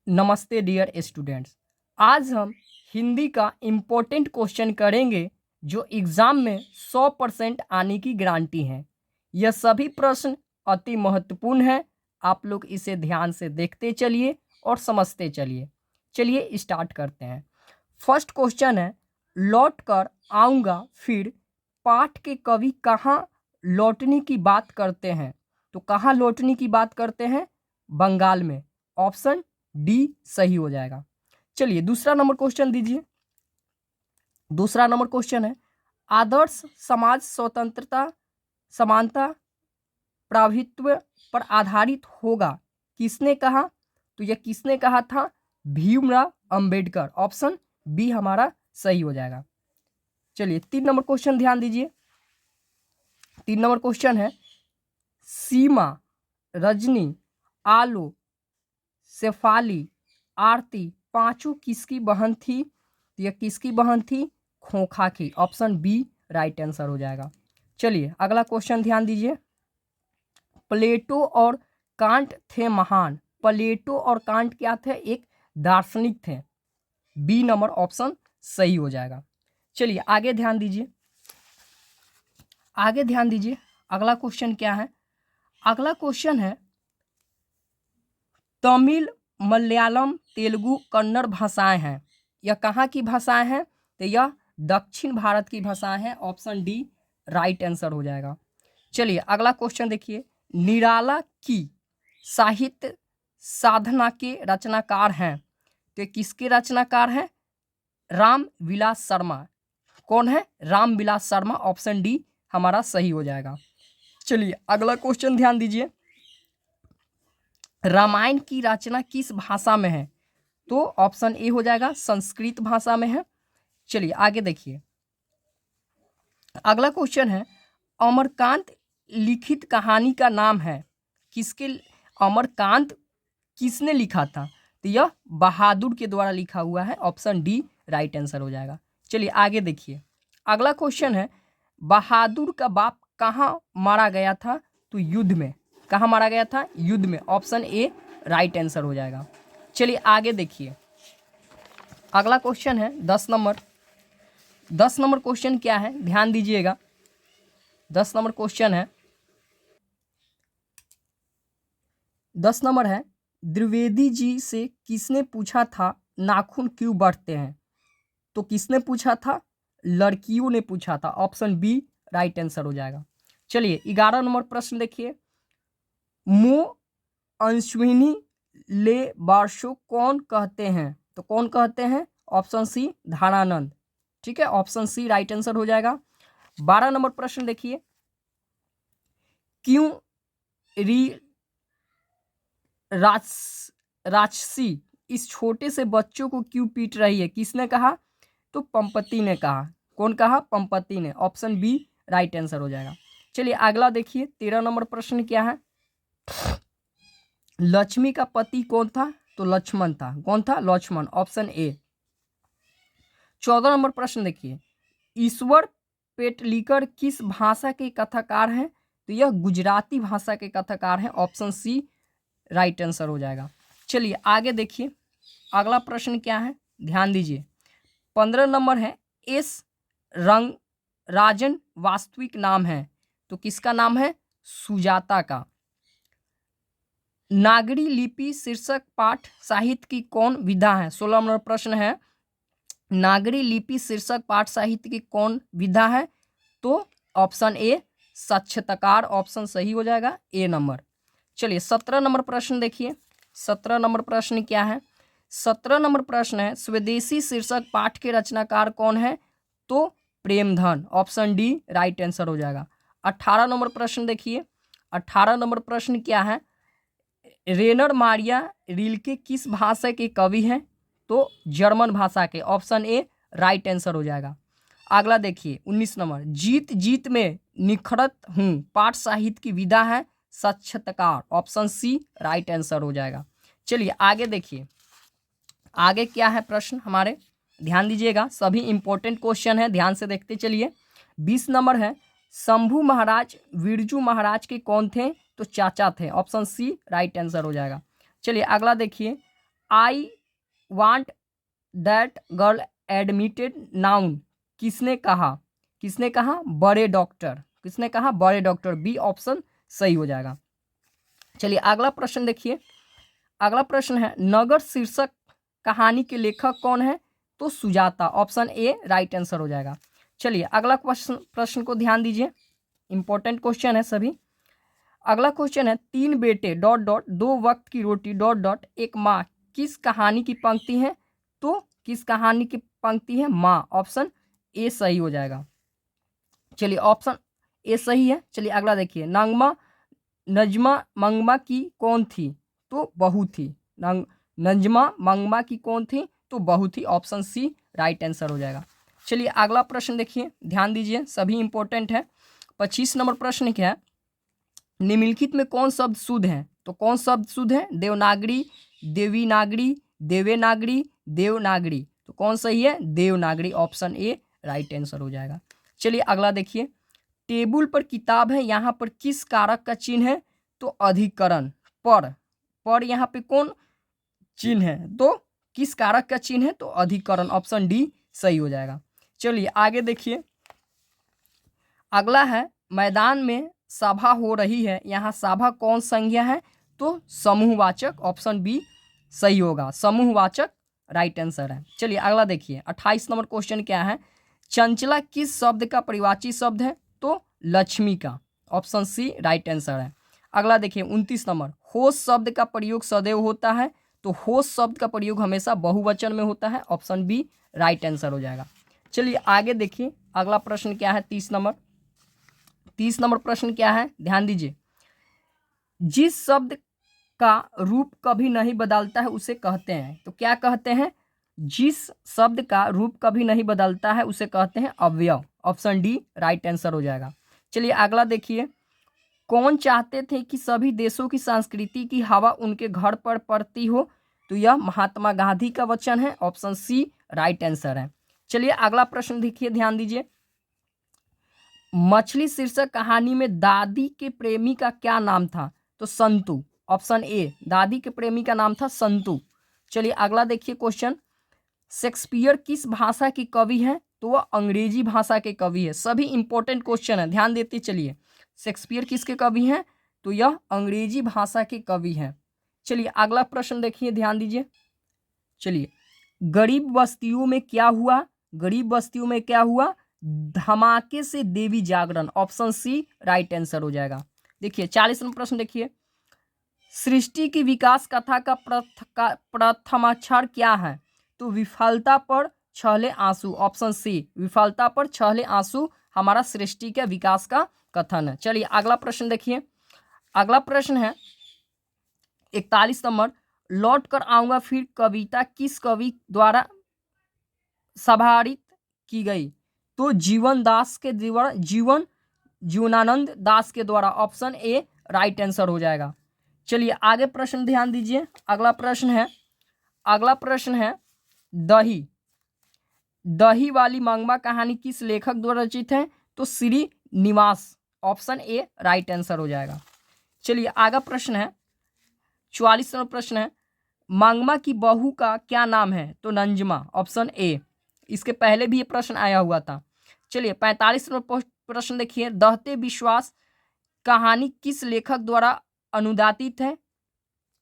नमस्ते dear students. आज हम हिंदी का इम्पोर्टेंट क्वेश्चन करेंगे जो एग्ज़ाम में 100% आने की गारंटी है। यह सभी प्रश्न अति महत्वपूर्ण है। आप लोग इसे ध्यान से देखते चलिए और समझते चलिए। चलिए स्टार्ट करते हैं। फर्स्ट क्वेश्चन है, लौट कर आऊँगा फिर पाठ के कवि कहाँ लौटने की बात करते हैं? तो कहाँ लौटने की बात करते हैं? बंगाल में। ऑप्शन डी सही हो जाएगा। चलिए दूसरा नंबर क्वेश्चन दीजिए। दूसरा नंबर क्वेश्चन है, आदर्श समाज स्वतंत्रता समानता प्रभुत्व पर आधारित होगा, किसने कहा? तो यह किसने कहा था? भीमराव अंबेडकर। ऑप्शन बी हमारा सही हो जाएगा। चलिए 3 नंबर क्वेश्चन ध्यान दीजिए। 3 नंबर क्वेश्चन है, सीमा, रजनी, आलो, शेफाली, आरती पांचों किसकी बहन थी? तो यह किसकी बहन थी? खोखा की। ऑप्शन बी राइट आंसर हो जाएगा। चलिए अगला क्वेश्चन ध्यान दीजिए। प्लेटो और कांट थे महान। प्लेटो और कांट क्या थे? एक दार्शनिक थे। बी नंबर ऑप्शन सही हो जाएगा। चलिए आगे ध्यान दीजिए। आगे ध्यान दीजिए। अगला क्वेश्चन क्या है? अगला क्वेश्चन है, तमिल, मलयालम, तेलुगु, कन्नड़ भाषाएं हैं। यह कहाँ की भाषाएं हैं? तो यह दक्षिण भारत की भाषाएं हैं। ऑप्शन डी राइट आंसर हो जाएगा। चलिए अगला क्वेश्चन देखिए। निराला की साहित्य साधना के रचनाकार हैं। तो ये किसके रचनाकार हैं? राम विलास शर्मा। कौन है? राम विलास शर्मा। ऑप्शन डी हमारा सही हो जाएगा। चलिए अगला क्वेश्चन ध्यान दीजिए। रामायण की रचना किस भाषा में है? तो ऑप्शन ए हो जाएगा संस्कृत भाषा में है। चलिए आगे देखिए। अगला क्वेश्चन है, अमरकांत लिखित कहानी का नाम है। किसके? अमरकांत किसने लिखा था? तो यह बहादुर के द्वारा लिखा हुआ है। ऑप्शन डी राइट आंसर हो जाएगा। चलिए आगे देखिए। अगला क्वेश्चन है, बहादुर का बाप कहाँ मारा गया था? तो युद्ध में। कहाँ मारा गया था? युद्ध में। ऑप्शन ए राइट आंसर हो जाएगा। चलिए आगे देखिए। अगला क्वेश्चन है 10 नंबर। 10 नंबर क्वेश्चन क्या है? ध्यान दीजिएगा। 10 नंबर क्वेश्चन है, 10 नंबर है, द्विवेदी जी से किसने पूछा था नाखून क्यों बढ़ते हैं? तो किसने पूछा था? लड़कियों ने पूछा था। ऑप्शन बी राइट आंसर हो जाएगा। चलिए 11 नंबर प्रश्न देखिए। मो अंशविनी ले बारशो कौन कहते हैं? तो कौन कहते हैं? Option C Dharanand. ठीक है, ऑप्शन सी राइट आंसर हो जाएगा। 12 नंबर प्रश्न देखिए। क्यों री राक्षसी इस छोटे से बच्चों को क्यों पीट रही है? किसने कहा? तो पंपति ने कहा। कौन कहा? पंपति ने। ऑप्शन बी राइट आंसर हो जाएगा। चलिए अगला देखिए। 13 नंबर प्रश्न क्या है? लक्ष्मी का पति कौन था? तो लक्ष्मण था। कौन था? लक्ष्मण। Option A. 14 नंबर प्रश्न देखिए। ईश्वर पेटलीकर किस भाषा के कथाकार हैं? तो यह गुजराती भाषा के कथाकार हैं। ऑप्शन सी राइट आंसर हो जाएगा। चलिए आगे देखिए। अगला प्रश्न क्या है? ध्यान दीजिए। 15 नंबर है, एस रंग राजन वास्तविक नाम है। तो किसका नाम है? सुजाता का। नागरी लिपि शीर्षक पाठ साहित्य की कौन विधा है? 16 नंबर प्रश्न है, नागरी लिपि शीर्षक पाठ साहित्य की कौन विधा है? तो ऑप्शन ए साक्षात्कार। ऑप्शन सही हो जाएगा, ए नंबर। चलिए 17 नंबर प्रश्न देखिए। 17 नंबर प्रश्न क्या है? 17 नंबर प्रश्न है, स्वदेशी शीर्षक पाठ के रचनाकार कौन है? तो प्रेमधन। ऑप्शन डी राइट आंसर हो जाएगा। 18 नंबर प्रश्न देखिए। 18 नंबर प्रश्न क्या है? रेनर मारिया रिल्के किस भाषा के कवि हैं? तो जर्मन भाषा के। ऑप्शन ए राइट आंसर हो जाएगा। अगला देखिए 19 नंबर, जीत जीत में निखरत हूँ पाठ साहित्य की विधा है साक्षात्कार। ऑप्शन सी राइट आंसर हो जाएगा। चलिए आगे देखिए। आगे क्या है प्रश्न हमारे? ध्यान दीजिएगा, सभी इंपॉर्टेंट क्वेश्चन है, ध्यान से देखते चलिए। 20 नंबर है, शंभू महाराज बिरजू महाराज के कौन थे? तो चाचा थे। ऑप्शन सी राइट आंसर हो जाएगा। चलिए अगला देखिए। I want that girl admitted noun किसने कहा? किसने कहा? बड़े डॉक्टर। किसने कहा? बड़े डॉक्टर। बी ऑप्शन सही हो जाएगा। चलिए अगला प्रश्न देखिए। अगला प्रश्न है नगर शीर्षक कहानी के लेखक कौन है? तो Sujata. Option A right answer हो जाएगा। चलिए अगला प्रश्न को ध्यान दीजिए, इंपॉर्टेंट क्वेश्चन है सभी। अगला क्वेश्चन है तीन बेटे डॉट डॉट दो वक्त की रोटी डॉट डॉट एक माँ किस कहानी की पंक्ति है? तो किस कहानी की पंक्ति है? माँ। ऑप्शन ए सही हो जाएगा। चलिए ऑप्शन ए सही है। चलिए अगला देखिए नजमा मंगमा की कौन थी? तो बहू थी। नजमा मंगमा की कौन थी? तो बहू थी। ऑप्शन सी राइट आंसर हो जाएगा। चलिए अगला प्रश्न देखिए, ध्यान दीजिए, सभी इंपॉर्टेंट है। 25 नंबर प्रश्न क्या है? निम्नलिखित में कौन शब्द शुद्ध है? तो कौन शब्द शुद्ध है? देवनागरी, देवीनागरी, देवेनागरी, देवनागरी। तो कौन सही है? Devanagari. Option A right answer हो जाएगा। चलिए अगला देखिए, टेबुल पर किताब है, यहाँ पर किस कारक का चिन्ह है? तो अधिकरण। पर यहाँ पे कौन चिन्ह है? तो किस कारक का चिन्ह है? तो अधिकरण। ऑप्शन डी सही हो जाएगा। चलिए आगे देखिए, अगला है मैदान में सभा हो रही है, यहाँ सभा कौन संज्ञा है? तो समूहवाचक। ऑप्शन बी सही होगा, समूहवाचक राइट आंसर है। चलिए अगला देखिए, 28 नंबर क्वेश्चन क्या है? चंचला किस शब्द का परिवाची शब्द है? तो लक्ष्मी का। ऑप्शन सी राइट आंसर है। अगला देखिए 29 नंबर, होश शब्द का प्रयोग सदैव होता है? तो होश शब्द का प्रयोग हमेशा बहुवचन में होता है। ऑप्शन बी राइट आंसर हो जाएगा। चलिए आगे देखिए, अगला प्रश्न क्या है? 30 नंबर प्रश्न क्या है? ध्यान दीजिए, जिस शब्द का रूप कभी नहीं बदलता है उसे कहते हैं? तो क्या कहते हैं? जिस शब्द का रूप कभी नहीं बदलता है उसे कहते हैं अवयव। ऑप्शन डी राइट आंसर हो जाएगा। चलिए अगला देखिए, कौन चाहते थे कि सभी देशों की संस्कृति की हवा उनके घर पर पड़ती हो? तो यह महात्मा गांधी का वचन है। ऑप्शन सी राइट आंसर है। चलिए अगला प्रश्न देखिए, ध्यान दीजिए, मछली शीर्षक कहानी में दादी के प्रेमी का क्या नाम था? तो संतु। ऑप्शन ए दादी के प्रेमी का नाम था संतु। चलिए अगला देखिए क्वेश्चन, शेक्सपियर किस भाषा के कवि हैं? तो वह अंग्रेजी भाषा के कवि है। सभी इंपॉर्टेंट क्वेश्चन है, ध्यान देते चलिए। शेक्सपियर किसके कवि हैं? तो यह अंग्रेजी भाषा के कवि हैं। चलिए अगला प्रश्न देखिए, ध्यान दीजिए। चलिए, गरीब बस्तियों में क्या हुआ? गरीब बस्तियों में क्या हुआ? धमाके से देवी जागरण। ऑप्शन सी राइट आंसर हो जाएगा। देखिए 40 नंबर प्रश्न देखिए, सृष्टि की विकास कथा का प्रथमाक्षर क्या है? तो विफलता पर छहले आंसू। ऑप्शन सी विफलता पर छहले आंसू हमारा सृष्टि के विकास का कथन है। चलिए अगला प्रश्न देखिए, अगला प्रश्न है 41 नंबर, लौट कर आऊंगा फिर कविता किस कवि द्वारा सभारित की गई? तो जीवनानंद दास के द्वारा। ऑप्शन ए राइट आंसर हो जाएगा। चलिए आगे प्रश्न ध्यान दीजिए, अगला प्रश्न है दही वाली मंगमा कहानी किस लेखक द्वारा रचित है? तो Srinivas. Option A right answer हो जाएगा। चलिए आगे प्रश्न है 44 नंबर प्रश्न है, मंगमा की बहू का क्या नाम है? तो नंजमा। Option A. इसके पहले भी ये प्रश्न आया हुआ था। चलिए 45 नंबर प्रश्न देखिए, दहते विश्वास कहानी किस लेखक द्वारा अनुदातित है?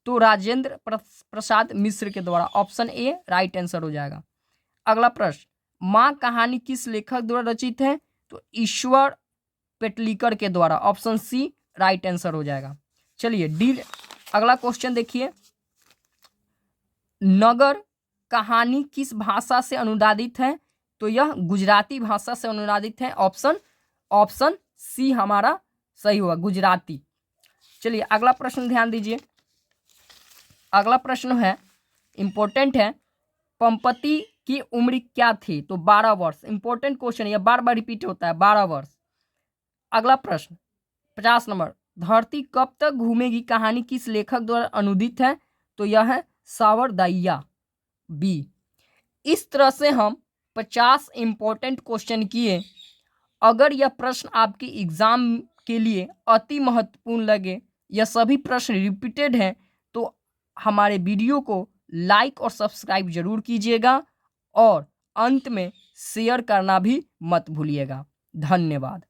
तो राजेंद्र प्रसाद मिश्र के द्वारा। ऑप्शन ए राइट आंसर हो जाएगा। अगला प्रश्न, माँ कहानी किस लेखक द्वारा रचित है? तो ईश्वर पेटलीकर के द्वारा। ऑप्शन सी राइट आंसर हो जाएगा। चलिए अगला क्वेश्चन देखिए, नगर कहानी किस भाषा से अनुवादित है? तो यह गुजराती भाषा से अनुवादित है। ऑप्शन सी हमारा सही हुआ, गुजराती। चलिए अगला प्रश्न ध्यान दीजिए, अगला प्रश्न है इंपॉर्टेंट है, पंपति की उम्र क्या थी? तो 12 वर्ष। इंपॉर्टेंट क्वेश्चन, यह बार बार रिपीट होता है, 12 वर्ष। अगला प्रश्न 50 नंबर, धरती कब तक घूमेगी कहानी किस लेखक द्वारा अनुदित है? तो यह है सावरदाइया, बी। इस तरह से हम 50 इंपॉर्टेंट क्वेश्चन किए। अगर यह प्रश्न आपके एग्जाम के लिए अति महत्वपूर्ण लगे, यह सभी प्रश्न रिपीटेड हैं, तो हमारे वीडियो को लाइक और सब्सक्राइब जरूर कीजिएगा और अंत में शेयर करना भी मत भूलिएगा। धन्यवाद।